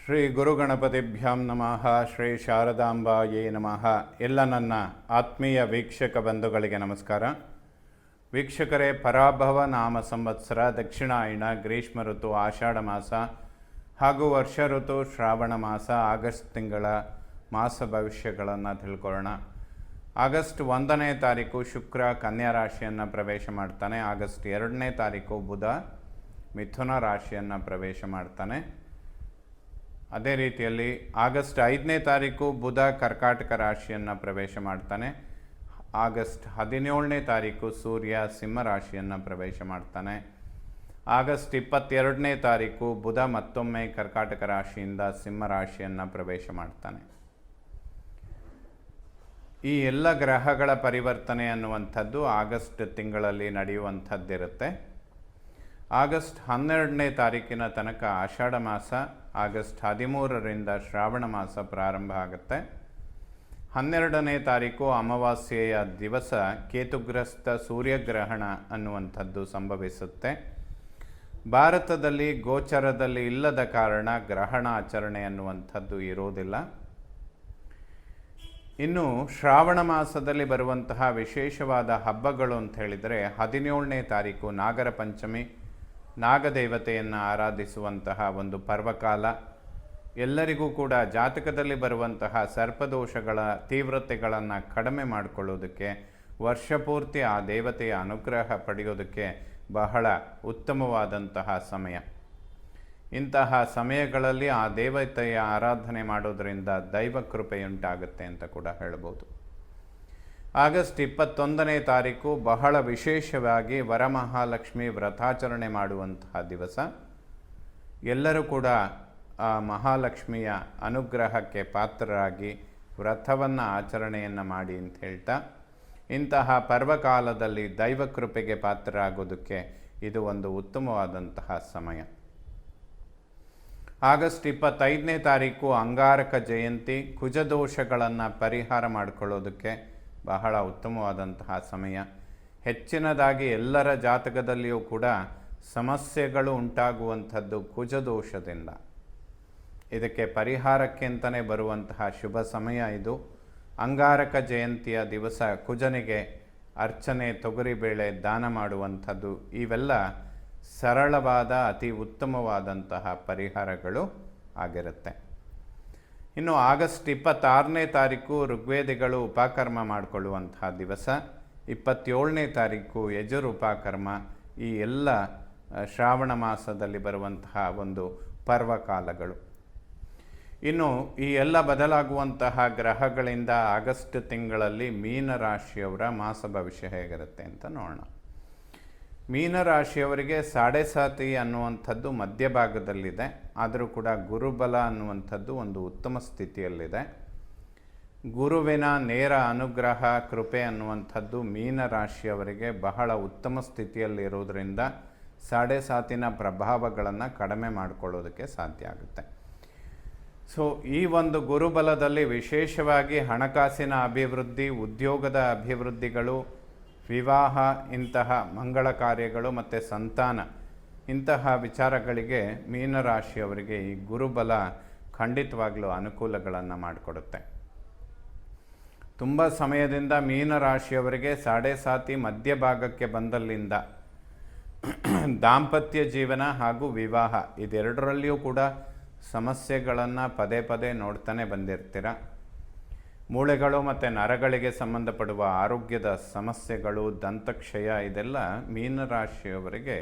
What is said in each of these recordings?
ಶ್ರೀ ಗುರುಗಣಪತಿಭ್ಯಾಂ ನಮಃ. ಶ್ರೀ ಶಾರದಾಂಬಾಯೇ ನಮಃ. ಎಲ್ಲ ನನ್ನ ಆತ್ಮೀಯ ವೀಕ್ಷಕ ಬಂಧುಗಳಿಗೆ ನಮಸ್ಕಾರ. ವೀಕ್ಷಕರೇ, ಪರಾಭವ ನಾಮ ಸಂವತ್ಸರ, ದಕ್ಷಿಣಾಯಣ, ಗ್ರೀಷ್ಮ ಋತು, ಆಷಾಢ ಮಾಸ ಹಾಗೂ ವರ್ಷ ಋತು ಶ್ರಾವಣ ಮಾಸ, ಆಗಸ್ಟ್ ತಿಂಗಳ ಮಾಸ ಭವಿಷ್ಯಗಳನ್ನು ತಿಳ್ಕೊಳ್ಳೋಣ. ಆಗಸ್ಟ್ 1ನೇ ತಾರೀಕು ಶುಕ್ರ ಕನ್ಯಾ ರಾಶಿಯನ್ನು ಪ್ರವೇಶ ಮಾಡ್ತಾನೆ. ಆಗಸ್ಟ್ 2ನೇ ತಾರೀಕು ಬುಧ ಮಿಥುನ ರಾಶಿಯನ್ನು ಪ್ರವೇಶ ಮಾಡ್ತಾನೆ. ಅದೇ ರೀತಿಯಲ್ಲಿ ಆಗಸ್ಟ್ 5ನೇ ತಾರೀಕು ಬುಧ ಕರ್ಕಾಟಕ ರಾಶಿಯನ್ನು ಪ್ರವೇಶ ಮಾಡ್ತಾನೆ. ಆಗಸ್ಟ್ 17ನೇ ತಾರೀಕು ಸೂರ್ಯ ಸಿಂಹ ರಾಶಿಯನ್ನು ಪ್ರವೇಶ ಮಾಡ್ತಾನೆ. ಆಗಸ್ಟ್ 22ನೇ ತಾರೀಕು ಬುಧ ಮತ್ತೊಮ್ಮೆ ಕರ್ಕಾಟಕ ರಾಶಿಯಿಂದ ಸಿಂಹ ರಾಶಿಯನ್ನು ಪ್ರವೇಶ ಮಾಡ್ತಾನೆ. ಈ ಎಲ್ಲ ಗ್ರಹಗಳ ಪರಿವರ್ತನೆ ಅನ್ನುವಂಥದ್ದು ಆಗಸ್ಟ್ ತಿಂಗಳಲ್ಲಿ ನಡೆಯುವಂಥದ್ದಿರುತ್ತೆ. ಆಗಸ್ಟ್ 12ನೇ ತಾರೀಕಿನ ತನಕ ಆಷಾಢ ಮಾಸ, ಆಗಸ್ಟ್ 13ರಿಂದ ಶ್ರಾವಣ ಮಾಸ ಪ್ರಾರಂಭ ಆಗುತ್ತೆ. 12ನೇ ತಾರೀಕು ಅಮಾವಾಸ್ಯೆಯ ದಿವಸ ಕೇತುಗ್ರಸ್ತ ಸೂರ್ಯಗ್ರಹಣ ಅನ್ನುವಂಥದ್ದು ಸಂಭವಿಸುತ್ತೆ. ಭಾರತದಲ್ಲಿ ಗೋಚರದಲ್ಲಿ ಇಲ್ಲದ ಕಾರಣ ಗ್ರಹಣ ಆಚರಣೆ ಅನ್ನುವಂಥದ್ದು ಇರೋದಿಲ್ಲ. ಇನ್ನು ಶ್ರಾವಣ ಮಾಸದಲ್ಲಿ ಬರುವಂತಹ ವಿಶೇಷವಾದ ಹಬ್ಬಗಳು ಅಂತ ಹೇಳಿದರೆ 17ನೇ ತಾರೀಕು ನಾಗರ ಪಂಚಮಿ, ನಾಗದೇವತೆಯನ್ನು ಆರಾಧಿಸುವಂತಹ ಒಂದು ಪರ್ವಕಾಲ. ಎಲ್ಲರಿಗೂ ಕೂಡ ಜಾತಕದಲ್ಲಿ ಬರುವಂತಹ ಸರ್ಪದೋಷಗಳ ತೀವ್ರತೆಗಳನ್ನು ಕಡಿಮೆ ಮಾಡಿಕೊಳ್ಳೋದಕ್ಕೆ, ವರ್ಷಪೂರ್ತಿ ಆ ದೇವತೆಯ ಅನುಗ್ರಹ ಪಡೆಯೋದಕ್ಕೆ ಬಹಳ ಉತ್ತಮವಾದಂತಹ ಸಮಯ. ಇಂತಹ ಸಮಯಗಳಲ್ಲಿ ಆ ದೇವತೆಯ ಆರಾಧನೆ ಮಾಡೋದರಿಂದ ದೈವ ಕೃಪೆಯುಂಟಾಗುತ್ತೆ ಅಂತ ಕೂಡ ಹೇಳ್ಬೋದು. ಆಗಸ್ಟ್ 21ನೇ ತಾರೀಕು ಬಹಳ ವಿಶೇಷವಾಗಿ ವರಮಹಾಲಕ್ಷ್ಮಿ ವ್ರತಾಚರಣೆ ಮಾಡುವಂತಹ ದಿವಸ. ಎಲ್ಲರೂ ಕೂಡ ಆ ಮಹಾಲಕ್ಷ್ಮಿಯ ಅನುಗ್ರಹಕ್ಕೆ ಪಾತ್ರರಾಗಿ ವ್ರತವನ್ನು ಆಚರಣೆಯನ್ನು ಮಾಡಿ ಅಂತ ಹೇಳ್ತಾ, ಇಂತಹ ಪರ್ವಕಾಲದಲ್ಲಿ ದೈವ ಕೃಪೆಗೆ ಪಾತ್ರರಾಗೋದಕ್ಕೆ ಇದು ಒಂದು ಉತ್ತಮವಾದಂತಹ ಸಮಯ. ಆಗಸ್ಟ್ 25ನೇ ತಾರೀಕು ಅಂಗಾರಕ ಜಯಂತಿ, ಕುಜದೋಷಗಳನ್ನು ಪರಿಹಾರ ಮಾಡಿಕೊಳ್ಳೋದಕ್ಕೆ ಬಹಳ ಉತ್ತಮವಾದಂತಹ ಸಮಯ. ಹೆಚ್ಚಿನದಾಗಿ ಎಲ್ಲರ ಜಾತಕದಲ್ಲಿಯೂ ಕೂಡ ಸಮಸ್ಯೆಗಳು ಉಂಟಾಗುವಂಥದ್ದು ಕುಜದೋಷದಿಂದ. ಇದಕ್ಕೆ ಪರಿಹಾರಕ್ಕೆ ಅಂತಲೇ ಬರುವಂತಹ ಶುಭ ಸಮಯ ಇದು. ಅಂಗಾರಕ ಜಯಂತಿಯ ದಿವಸ ಕುಜನಿಗೆ ಅರ್ಚನೆ, ತೊಗರಿಬೇಳೆ ದಾನ ಮಾಡುವಂಥದ್ದು, ಇವೆಲ್ಲ ಸರಳವಾದ ಅತಿ ಉತ್ತಮವಾದಂತಹ ಪರಿಹಾರಗಳು ಆಗಿರುತ್ತೆ. ಇನ್ನು ಆಗಸ್ಟ್ 26ನೇ ತಾರೀಕು ಋಗ್ವೇದಿಗಳು ಉಪಕರ್ಮ ಮಾಡಿಕೊಳ್ಳುವಂತಹ ದಿವಸ. 27ನೇ ತಾರೀಕು ಯಜುರ್ ಉಪಕರ್ಮ. ಈ ಎಲ್ಲ ಶ್ರಾವಣ ಮಾಸದಲ್ಲಿ ಬರುವಂತಹ ಒಂದು ಪರ್ವಕಾಲಗಳು. ಇನ್ನು ಈ ಎಲ್ಲ ಬದಲಾಗುವಂತಹ ಗ್ರಹಗಳಿಂದ ಆಗಸ್ಟ್ ತಿಂಗಳಲ್ಲಿ ಮೀನರಾಶಿಯವರ ಮಾಸ ಭವಿಷ್ಯ ಹೇಗಿರುತ್ತೆ ಅಂತ ನೋಡೋಣ. ಮೀನರಾಶಿಯವರಿಗೆ 7.5 ಅನ್ನುವಂಥದ್ದು ಮಧ್ಯಭಾಗದಲ್ಲಿದೆ. ಆದರೂ ಕೂಡ ಗುರುಬಲ ಅನ್ನುವಂಥದ್ದು ಒಂದು ಉತ್ತಮ ಸ್ಥಿತಿಯಲ್ಲಿದೆ. ಗುರುವಿನ ನೇರ ಅನುಗ್ರಹ, ಕೃಪೆ ಅನ್ನುವಂಥದ್ದು ಮೀನರಾಶಿಯವರಿಗೆ ಬಹಳ ಉತ್ತಮ ಸ್ಥಿತಿಯಲ್ಲಿರೋದರಿಂದ 7.5 ಪ್ರಭಾವಗಳನ್ನು ಕಡಿಮೆ ಮಾಡಿಕೊಳ್ಳೋದಕ್ಕೆ ಸಾಧ್ಯ ಆಗುತ್ತೆ. ಸೊ ಈ ಒಂದು ಗುರುಬಲದಲ್ಲಿ ವಿಶೇಷವಾಗಿ ಹಣಕಾಸಿನ ಅಭಿವೃದ್ಧಿ, ಉದ್ಯೋಗದ ಅಭಿವೃದ್ಧಿಗಳು, ವಿವಾಹ, ಇಂತಹ ಮಂಗಳ ಕಾರ್ಯಗಳು ಮತ್ತು ಸಂತಾನ, ಇಂತಹ ವಿಚಾರಗಳಿಗೆ ಮೀನರಾಶಿಯವರಿಗೆ ಈ ಗುರುಬಲ ಖಂಡಿತವಾಗಲೂ ಅನುಕೂಲಗಳನ್ನು ಮಾಡಿಕೊಡುತ್ತೆ. ತುಂಬ ಸಮಯದಿಂದ ಮೀನರಾಶಿಯವರಿಗೆ 7.5 ಮಧ್ಯಭಾಗಕ್ಕೆ ಬಂದಲ್ಲಿಂದ ದಾಂಪತ್ಯ ಜೀವನ ಹಾಗೂ ವಿವಾಹ ಇದೆರಡರಲ್ಲಿಯೂ ಕೂಡ ಸಮಸ್ಯೆಗಳನ್ನು ಪದೇ ಪದೇ ನೋಡ್ತಾನೆ ಬಂದಿರ್ತೀರ. ಮೂಳೆಗಳು ಮತ್ತು ನರಗಳಿಗೆ ಸಂಬಂಧಪಡುವ ಆರೋಗ್ಯದ ಸಮಸ್ಯೆಗಳು, ದಂತಕ್ಷಯ, ಇದೆಲ್ಲ ಮೀನರಾಶಿಯವರಿಗೆ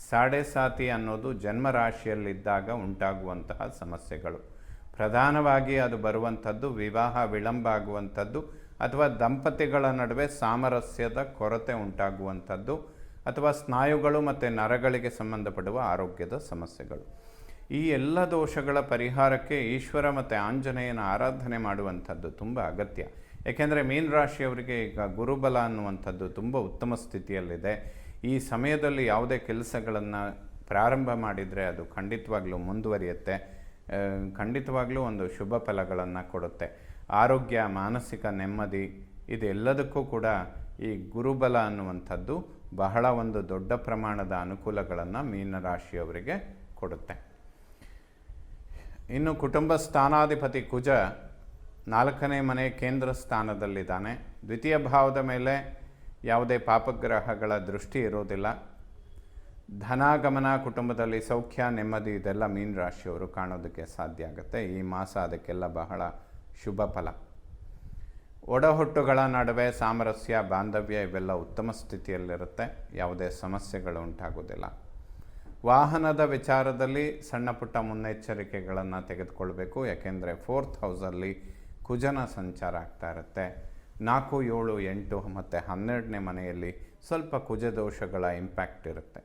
7.5 ಅನ್ನೋದು ಜನ್ಮರಾಶಿಯಲ್ಲಿದ್ದಾಗ ಉಂಟಾಗುವಂತಹ ಸಮಸ್ಯೆಗಳು. ಪ್ರಧಾನವಾಗಿ ಅದು ಬರುವಂಥದ್ದು ವಿವಾಹ ವಿಳಂಬ ಆಗುವಂಥದ್ದು, ಅಥವಾ ದಂಪತಿಗಳ ನಡುವೆ ಸಾಮರಸ್ಯದ ಕೊರತೆ ಉಂಟಾಗುವಂಥದ್ದು, ಅಥವಾ ಸ್ನಾಯುಗಳು ಮತ್ತು ನರಗಳಿಗೆ ಸಂಬಂಧಪಡುವ ಆರೋಗ್ಯದ ಸಮಸ್ಯೆಗಳು. ಈ ಎಲ್ಲ ದೋಷಗಳ ಪರಿಹಾರಕ್ಕೆ ಈಶ್ವರ ಮತ್ತು ಆಂಜನೇಯನ ಆರಾಧನೆ ಮಾಡುವಂಥದ್ದು ತುಂಬ ಅಗತ್ಯ. ಏಕೆಂದರೆ ಮೀನರಾಶಿಯವರಿಗೆ ಈಗ ಗುರುಬಲ ಅನ್ನುವಂಥದ್ದು ತುಂಬ ಉತ್ತಮ ಸ್ಥಿತಿಯಲ್ಲಿದೆ. ಈ ಸಮಯದಲ್ಲಿ ಯಾವುದೇ ಕೆಲಸಗಳನ್ನು ಪ್ರಾರಂಭ ಮಾಡಿದರೆ ಅದು ಖಂಡಿತವಾಗ್ಲೂ ಮುಂದುವರಿಯುತ್ತೆ, ಖಂಡಿತವಾಗ್ಲೂ ಒಂದು ಶುಭ ಫಲಗಳನ್ನು ಕೊಡುತ್ತೆ. ಆರೋಗ್ಯ, ಮಾನಸಿಕ ನೆಮ್ಮದಿ, ಇದೆಲ್ಲದಕ್ಕೂ ಕೂಡ ಈ ಗುರುಬಲ ಅನ್ನುವಂಥದ್ದು ಬಹಳ ಒಂದು ದೊಡ್ಡ ಪ್ರಮಾಣದ ಅನುಕೂಲಗಳನ್ನು ಮೀನರಾಶಿಯವರಿಗೆ ಕೊಡುತ್ತೆ. ಇನ್ನು ಕುಟುಂಬ ಸ್ಥಾನಾಧಿಪತಿ ಕುಜ 4ನೇ ಮನೆ ಕೇಂದ್ರ ಸ್ಥಾನದಲ್ಲಿದ್ದಾನೆ. ದ್ವಿತೀಯ ಭಾವದ ಮೇಲೆ ಯಾವುದೇ ಪಾಪಗ್ರಹಗಳ ದೃಷ್ಟಿ ಇರೋದಿಲ್ಲ. ಧನಾಗಮನ, ಕುಟುಂಬದಲ್ಲಿ ಸೌಖ್ಯ, ನೆಮ್ಮದಿ ಇದೆಲ್ಲ ಮೀನ ರಾಶಿಯವರು ಕಾಣೋದಕ್ಕೆ ಸಾಧ್ಯ ಆಗುತ್ತೆ. ಈ ಮಾಸ ಅದಕ್ಕೆಲ್ಲ ಬಹಳ ಶುಭ ಫಲ. ಒಡಹುಟ್ಟುಗಳ ನಡುವೆ ಸಾಮರಸ್ಯ, ಬಾಂಧವ್ಯ ಇವೆಲ್ಲ ಉತ್ತಮ ಸ್ಥಿತಿಯಲ್ಲಿರುತ್ತೆ. ಯಾವುದೇ ಸಮಸ್ಯೆಗಳು ಉಂಟಾಗೋದಿಲ್ಲ. ವಾಹನದ ವಿಚಾರದಲ್ಲಿ ಸಣ್ಣ ಪುಟ್ಟ ಮುನ್ನೆಚ್ಚರಿಕೆಗಳನ್ನು ತೆಗೆದುಕೊಳ್ಬೇಕು. ಯಾಕೆಂದರೆ 4th ಹೌಸಲ್ಲಿ ಕುಜನ ಸಂಚಾರ ಆಗ್ತಾ ಇರುತ್ತೆ. 4, 7, 8 ಮತ್ತು 12ನೇ ಮನೆಯಲ್ಲಿ ಸ್ವಲ್ಪ ಕುಜ ದೋಷಗಳ ಇಂಪ್ಯಾಕ್ಟ್ ಇರುತ್ತೆ.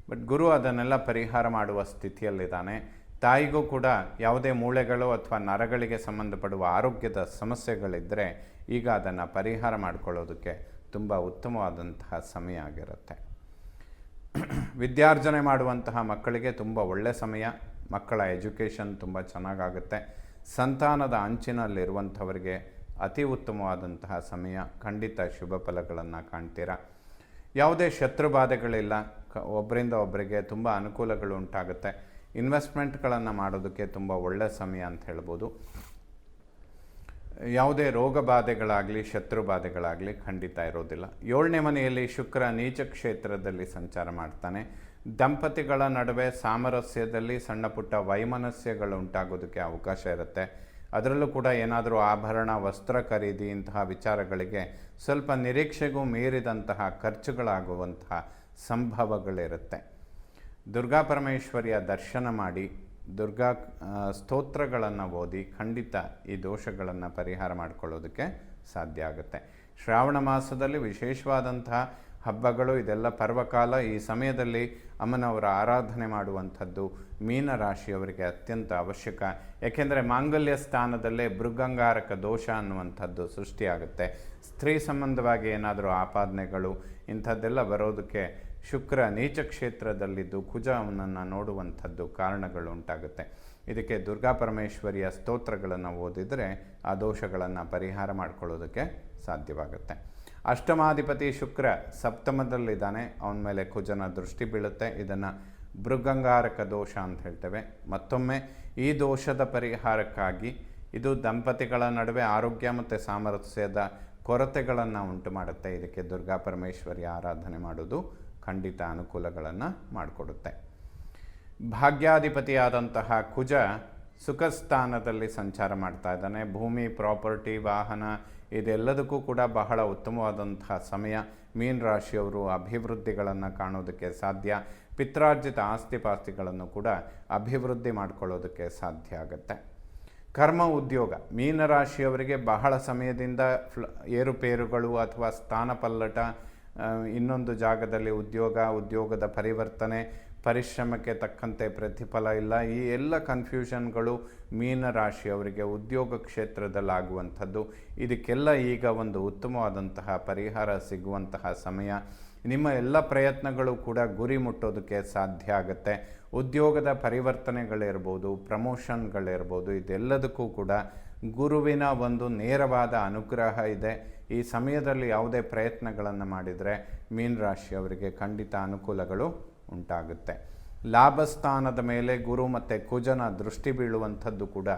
ಬಟ್ ಗುರು ಅದನ್ನೆಲ್ಲ ಪರಿಹಾರ ಮಾಡುವ ಸ್ಥಿತಿಯಲ್ಲಿದ್ದಾನೆ. ತಾಯಿಗೂ ಕೂಡ ಯಾವುದೇ ಮೂಳೆಗಳು ಅಥವಾ ನರಗಳಿಗೆ ಸಂಬಂಧಪಡುವ ಆರೋಗ್ಯದ ಸಮಸ್ಯೆಗಳಿದ್ದರೆ ಈಗ ಅದನ್ನು ಪರಿಹಾರ ಮಾಡಿಕೊಳ್ಳೋದಕ್ಕೆ ತುಂಬ ಉತ್ತಮವಾದಂತಹ ಸಮಯ ಆಗಿರುತ್ತೆ. ವಿದ್ಯಾರ್ಜನೆ ಮಾಡುವಂತಹ ಮಕ್ಕಳಿಗೆ ತುಂಬ ಒಳ್ಳೆಯ ಸಮಯ. ಮಕ್ಕಳ ಎಜುಕೇಷನ್ ತುಂಬ ಚೆನ್ನಾಗಾಗುತ್ತೆ. ಸಂತಾನದ ಅಂಚಿನಲ್ಲಿರುವಂಥವರಿಗೆ ಅತಿ ಉತ್ತಮವಾದಂತಹ ಸಮಯ. ಖಂಡಿತ ಶುಭ ಫಲಗಳನ್ನು ಕಾಣ್ತೀರಾ. ಯಾವುದೇ ಶತ್ರು ಬಾಧೆಗಳಿಲ್ಲ. ಒಬ್ಬರಿಂದ ಒಬ್ಬರಿಗೆ ತುಂಬ ಅನುಕೂಲಗಳು ಉಂಟಾಗುತ್ತೆ. ಇನ್ವೆಸ್ಟ್ಮೆಂಟ್ಗಳನ್ನು ಮಾಡೋದಕ್ಕೆ ತುಂಬ ಒಳ್ಳೆಯ ಸಮಯ ಅಂತ ಹೇಳ್ಬೋದು. ಯಾವುದೇ ರೋಗ ಬಾಧೆಗಳಾಗಲಿ ಶತ್ರು ಬಾಧೆಗಳಾಗಲಿ ಖಂಡಿತ ಇರೋದಿಲ್ಲ. 7ನೇ ಮನೆಯಲ್ಲಿ ಶುಕ್ರ ನೀಚ ಕ್ಷೇತ್ರದಲ್ಲಿ ಸಂಚಾರ ಮಾಡ್ತಾನೆ. ದಂಪತಿಗಳ ನಡುವೆ ಸಾಮರಸ್ಯದಲ್ಲಿ ಸಣ್ಣ ಪುಟ್ಟ ವೈಮನಸ್ಯಗಳು ಉಂಟಾಗೋದಕ್ಕೆ ಅವಕಾಶ ಇರುತ್ತೆ. ಅದರಲ್ಲೂ ಕೂಡ ಏನಾದರೂ ಆಭರಣ, ವಸ್ತ್ರ ಖರೀದಿ ಇಂತಹ ವಿಚಾರಗಳಿಗೆ ಸ್ವಲ್ಪ ನಿರೀಕ್ಷೆಗೂ ಮೀರಿದಂತಹ ಖರ್ಚುಗಳಾಗುವಂತಹ ಸಂಭವಗಳಿರುತ್ತೆ. ದುರ್ಗಾ ಪರಮೇಶ್ವರಿಯ ದರ್ಶನ ಮಾಡಿ, ದುರ್ಗಾ ಸ್ತೋತ್ರಗಳನ್ನು ಓದಿ ಖಂಡಿತ ಈ ದೋಷಗಳನ್ನು ಪರಿಹಾರ ಮಾಡಿಕೊಳ್ಳೋದಕ್ಕೆ ಸಾಧ್ಯ ಆಗುತ್ತೆ. ಶ್ರಾವಣ ಮಾಸದಲ್ಲಿ ವಿಶೇಷವಾದಂತಹ ಹಬ್ಬಗಳು, ಇದೆಲ್ಲ ಪರ್ವಕಾಲ. ಈ ಸಮಯದಲ್ಲಿ ಅಮ್ಮನವರ ಆರಾಧನೆ ಮಾಡುವಂಥದ್ದು ಮೀನ ರಾಶಿಯವರಿಗೆ ಅತ್ಯಂತ ಅವಶ್ಯಕ. ಏಕೆಂದರೆ ಮಾಂಗಲ್ಯ ಸ್ಥಾನದಲ್ಲೇ ಭೃಗಂಗಾರಕ ದೋಷ ಅನ್ನುವಂಥದ್ದು ಸೃಷ್ಟಿಯಾಗುತ್ತೆ. ಸ್ತ್ರೀ ಸಂಬಂಧವಾಗಿ ಏನಾದರೂ ಆಪಾದನೆಗಳು ಇಂಥದ್ದೆಲ್ಲ ಬರೋದಕ್ಕೆ ಶುಕ್ರ ನೀಚ ಕ್ಷೇತ್ರದಲ್ಲಿದ್ದು ಕುಜ ಅವನನ್ನು ನೋಡುವಂಥದ್ದು ಕಾರಣಗಳು ಉಂಟಾಗುತ್ತೆ. ಇದಕ್ಕೆ ದುರ್ಗಾ ಪರಮೇಶ್ವರಿಯ ಸ್ತೋತ್ರಗಳನ್ನು ಓದಿದರೆ ಆ ದೋಷಗಳನ್ನು ಪರಿಹಾರ ಮಾಡಿಕೊಳ್ಳೋದಕ್ಕೆ ಸಾಧ್ಯವಾಗುತ್ತೆ. ಅಷ್ಟಮಾಧಿಪತಿ ಶುಕ್ರ ಸಪ್ತಮದಲ್ಲಿದ್ದಾನೆ. ಅವನ ಮೇಲೆ ಕುಜನ ದೃಷ್ಟಿ ಬೀಳುತ್ತೆ. ಇದನ್ನು ಭೃಗಂಗಾರಕ ದೋಷ ಅಂತ ಹೇಳ್ತೇವೆ. ಮತ್ತೊಮ್ಮೆ ಈ ದೋಷದ ಪರಿಹಾರಕ್ಕಾಗಿ ಇದು ದಂಪತಿಗಳ ನಡುವೆ ಆರೋಗ್ಯ ಮತ್ತು ಸಾಮರಸ್ಯದ ಕೊರತೆಗಳನ್ನು ಉಂಟು ಮಾಡುತ್ತೆ. ಇದಕ್ಕೆ ದುರ್ಗಾ ಪರಮೇಶ್ವರಿಯ ಆರಾಧನೆ ಮಾಡೋದು ಖಂಡಿತ ಅನುಕೂಲಗಳನ್ನು ಮಾಡಿಕೊಡುತ್ತೆ. ಭಾಗ್ಯಾಧಿಪತಿಯಾದಂತಹ ಕುಜ ಸುಖಸ್ಥಾನದಲ್ಲಿ ಸಂಚಾರ ಮಾಡ್ತಾ ಇದ್ದಾನೆ. ಭೂಮಿ, ಪ್ರಾಪರ್ಟಿ, ವಾಹನ ಇದೆಲ್ಲದಕ್ಕೂ ಕೂಡ ಬಹಳ ಉತ್ತಮವಾದಂತಹ ಸಮಯ. ಮೀನ ರಾಶಿಯವರು ಅಭಿವೃದ್ಧಿಗಳನ್ನು ಕಾಣೋದಕ್ಕೆ ಸಾಧ್ಯ. ಪಿತ್ರಾರ್ಜಿತ ಆಸ್ತಿಪಾಸ್ತಿಗಳನ್ನು ಕೂಡ ಅಭಿವೃದ್ಧಿ ಮಾಡಿಕೊಳ್ಳೋದಕ್ಕೆ ಸಾಧ್ಯ ಆಗುತ್ತೆ. ಕರ್ಮ, ಉದ್ಯೋಗ, ಮೀನರಾಶಿಯವರಿಗೆ ಬಹಳ ಸಮಯದಿಂದ ಏರುಪೇರುಗಳು ಅಥವಾ ಸ್ಥಾನಪಲ್ಲಟ, ಇನ್ನೊಂದು ಜಾಗದಲ್ಲಿ ಉದ್ಯೋಗದ ಪರಿವರ್ತನೆ, ಪರಿಶ್ರಮಕ್ಕೆ ತಕ್ಕಂತೆ ಪ್ರತಿಫಲ ಇಲ್ಲ, ಈ ಎಲ್ಲ ಕನ್ಫ್ಯೂಷನ್ಗಳು ಮೀನರಾಶಿಯವರಿಗೆ ಉದ್ಯೋಗ ಕ್ಷೇತ್ರದಲ್ಲಾಗುವಂಥದ್ದು. ಇದಕ್ಕೆಲ್ಲ ಈಗ ಒಂದು ಉತ್ತಮವಾದಂತಹ ಪರಿಹಾರ ಸಿಗುವಂತಹ ಸಮಯ. ನಿಮ್ಮ ಎಲ್ಲ ಪ್ರಯತ್ನಗಳು ಕೂಡ ಗುರಿ ಮುಟ್ಟೋದಕ್ಕೆ ಸಾಧ್ಯ ಆಗುತ್ತೆ. ಉದ್ಯೋಗದ ಪರಿವರ್ತನೆಗಳಿರ್ಬೋದು, ಪ್ರಮೋಷನ್ಗಳಿರ್ಬೋದು, ಇದೆಲ್ಲದಕ್ಕೂ ಕೂಡ ಗುರುವಿನ ಒಂದು ನೇರವಾದ ಅನುಗ್ರಹ ಇದೆ. ಈ ಸಮಯದಲ್ಲಿ ಯಾವುದೇ ಪ್ರಯತ್ನಗಳನ್ನು ಮಾಡಿದರೆ ಮೀನರಾಶಿಯವರಿಗೆ ಖಂಡಿತ ಅನುಕೂಲಗಳು ಉಂಟಾಗುತ್ತೆ. ಲಾಭಸ್ಥಾನದ ಮೇಲೆ ಗುರು ಮತ್ತು ಕುಜನ ದೃಷ್ಟಿ ಬೀಳುವಂಥದ್ದು ಕೂಡ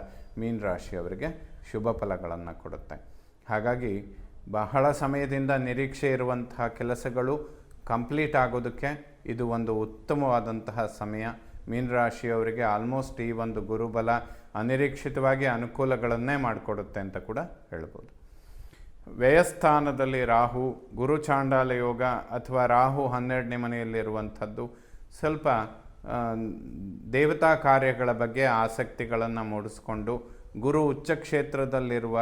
ಮೀನರಾಶಿಯವರಿಗೆ ಶುಭ ಫಲಗಳನ್ನು ಕೊಡುತ್ತೆ. ಹಾಗಾಗಿ ಬಹಳ ಸಮಯದಿಂದ ನಿರೀಕ್ಷೆ ಇರುವಂತಹ ಕೆಲಸಗಳು ಕಂಪ್ಲೀಟ್ ಆಗೋದಕ್ಕೆ ಇದು ಒಂದು ಉತ್ತಮವಾದಂತಹ ಸಮಯ. ಮೀನರಾಶಿಯವರಿಗೆ ಆಲ್ಮೋಸ್ಟ್ ಈ ಒಂದು ಗುರುಬಲ ಅನಿರೀಕ್ಷಿತವಾಗಿ ಅನುಕೂಲಗಳನ್ನೇ ಮಾಡಿಕೊಡುತ್ತೆ ಅಂತ ಕೂಡ ಹೇಳ್ಬೋದು. ವ್ಯಯಸ್ಥಾನದಲ್ಲಿ ರಾಹು, ಗುರು ಚಾಂಡಾಲ ಯೋಗ ಅಥವಾ ರಾಹು 12ನೇ ಮನೆಯಲ್ಲಿರುವಂಥದ್ದು ಸ್ವಲ್ಪ ದೇವತಾ ಕಾರ್ಯಗಳ ಬಗ್ಗೆ ಆಸಕ್ತಿಗಳನ್ನು ಮೂಡಿಸ್ಕೊಂಡು ಗುರು ಉಚ್ಚ ಕ್ಷೇತ್ರದಲ್ಲಿರುವ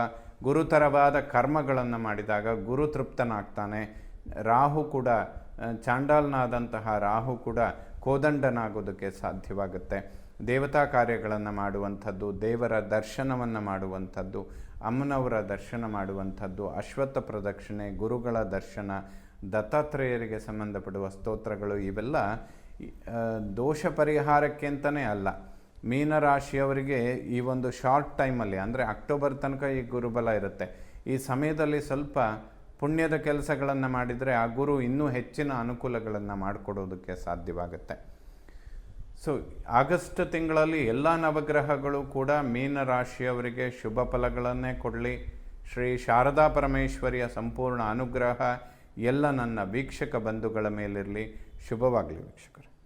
ಗುರುತರವಾದ ಕರ್ಮಗಳನ್ನು ಮಾಡಿದಾಗ ಗುರು ತೃಪ್ತನಾಗ್ತಾನೆ. ರಾಹು ಕೂಡ ಚಾಂಡಾಲನಾದಂತಹ ರಾಹು ಕೂಡ ಕೋದಂಡನಾಗೋದಕ್ಕೆ ಸಾಧ್ಯವಾಗುತ್ತೆ. ದೇವತಾ ಕಾರ್ಯಗಳನ್ನು ಮಾಡುವಂಥದ್ದು, ದೇವರ ದರ್ಶನವನ್ನು ಮಾಡುವಂಥದ್ದು, ಅಮ್ಮನವರ ದರ್ಶನ ಮಾಡುವಂಥದ್ದು, ಅಶ್ವತ್ಥ ಪ್ರದಕ್ಷಿಣೆ, ಗುರುಗಳ ದರ್ಶನ, ದತ್ತಾತ್ರೇಯರಿಗೆ ಸಂಬಂಧಪಡುವ ಸ್ತೋತ್ರಗಳು ಇವೆಲ್ಲ ದೋಷ ಪರಿಹಾರಕ್ಕೆ ಅಂತಲೇ ಅಲ್ಲ, ಮೀನರಾಶಿಯವರಿಗೆ ಈ ಒಂದು ಶಾರ್ಟ್ ಟೈಮಲ್ಲಿ ಅಂದರೆ ಅಕ್ಟೋಬರ್ ತನಕ ಈ ಗುರುಬಲ ಇರುತ್ತೆ. ಈ ಸಮಯದಲ್ಲಿ ಸ್ವಲ್ಪ ಪುಣ್ಯದ ಕೆಲಸಗಳನ್ನು ಮಾಡಿದರೆ ಆ ಗುರು ಇನ್ನೂ ಹೆಚ್ಚಿನ ಅನುಕೂಲಗಳನ್ನು ಮಾಡಿಕೊಡೋದಕ್ಕೆ ಸಾಧ್ಯವಾಗುತ್ತೆ. ಸೊ ಆಗಸ್ಟ್ ತಿಂಗಳಲ್ಲಿ ಎಲ್ಲ ನವಗ್ರಹಗಳು ಕೂಡ ಮೀನ ರಾಶಿಯವರಿಗೆ ಶುಭ ಫಲಗಳನ್ನೇ ಕೊಡಲಿ. ಶ್ರೀ ಶಾರದಾ ಪರಮೇಶ್ವರಿಯ ಸಂಪೂರ್ಣ ಅನುಗ್ರಹ ಎಲ್ಲ ನನ್ನ ವೀಕ್ಷಕ ಬಂಧುಗಳ ಮೇಲಿರಲಿ. ಶುಭವಾಗಲಿ ವೀಕ್ಷಕರು.